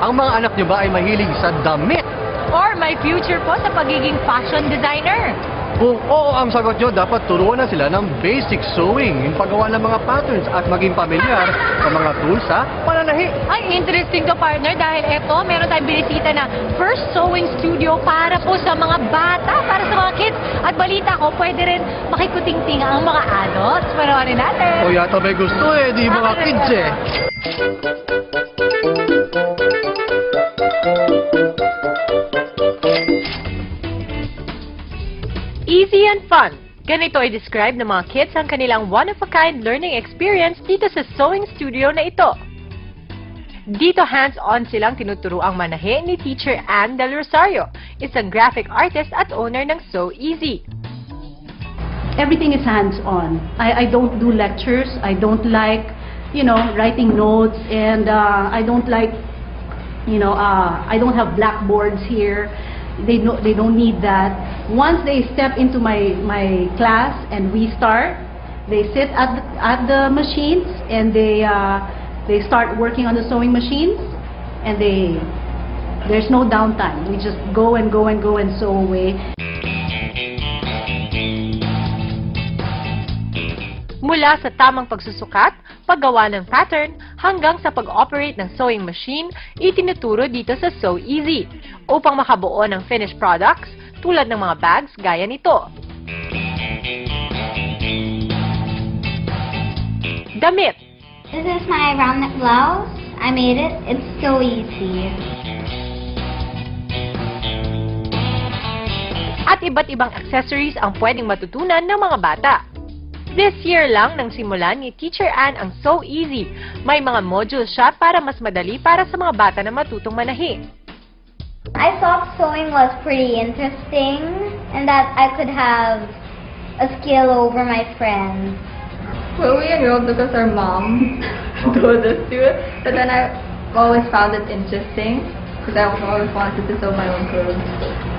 ang mga anak nyo ba ay mahilig sa damit? Or may future po sa pagiging fashion designer? Kung oo ang sagot nyo, dapat turuan na sila ng basic sewing, yung paggawa ng mga patterns at maging pamilyar sa mga tools sa pananahi. Ay, interesting to, partner, dahil eto, meron tayong binisita na first sewing studio para po sa mga bata, para sa mga kids. At balita ko, pwede rin makikuting-ting ang mga adults. Panoorin natin. O yata may gusto di mga kids Easy and fun. Ganito ay describe ng mga kids ang kanilang one-of-a-kind learning experience dito sa sewing studio na ito. Dito hands-on silang tinuturuang manahe ni Teacher Ann Del Rosario, isang graphic artist at owner ng Sew Easy. Everything is hands-on. I don't do lectures. I don't like, writing notes, and I don't like, I don't have blackboards here. They don't need that. Once they step into my class and we start, they sit at the machines and they start working on the sewing machines, and there's no downtime. We just go and go and go and sew away. Mula sa tamang pagsusukat, paggawa ng pattern, hanggang sa pag-operate ng sewing machine, itinuturo dito sa Sew Easy upang makabuo ng finished products tulad ng mga bags gaya nito. Damit. This is my round neck blouse. I made it. It's so easy. At iba't ibang accessories ang pwedeng matutunan ng mga bata. This year lang nang simulan ni Teacher Ann ang Sew Easy. May mga module siya para mas madali para sa mga bata na matutong manahi. I thought sewing was pretty interesting and that I could have a skill over my friends. Well, we enrolled because our mom told us to, but then I always found it interesting because I always wanted to sew my own clothes.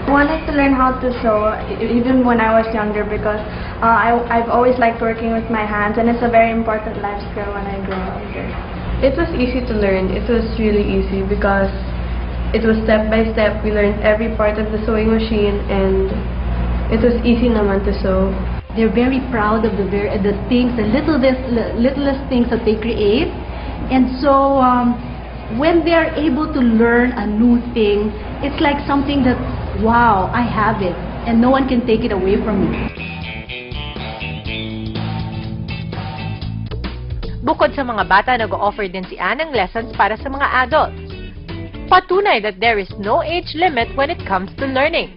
I wanted to learn how to sew even when I was younger because I've always liked working with my hands, and it's a very important life skill when I grow older. It was easy to learn. It was really easy because it was step by step. We learned every part of the sewing machine, and it was easy naman to sew. They're very proud of the things, the littlest things that they create, and so when they're able to learn a new thing, it's like something that, wow, I have it, and no one can take it away from me. Bukod sa mga bata, nag-o-offer din si Ann ng lessons para sa mga adults. Patunay that there is no age limit when it comes to learning.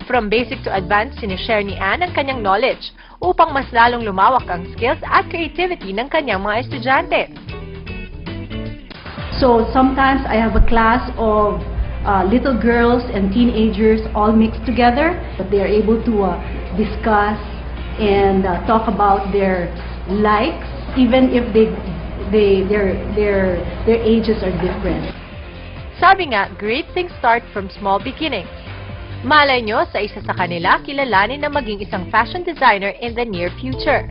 From basic to advanced, sinishare ni Ann ang kanyang knowledge upang mas lalong lumawak ang skills at creativity ng kanyang mga estudyante. So sometimes I have a class of little girls and teenagers all mixed together, but they are able to discuss and talk about their likes, even if their ages are different. Sabi nga, great things start from small beginnings. Malay nyo sa isa sa kanila kilalanin na maging isang fashion designer in the near future.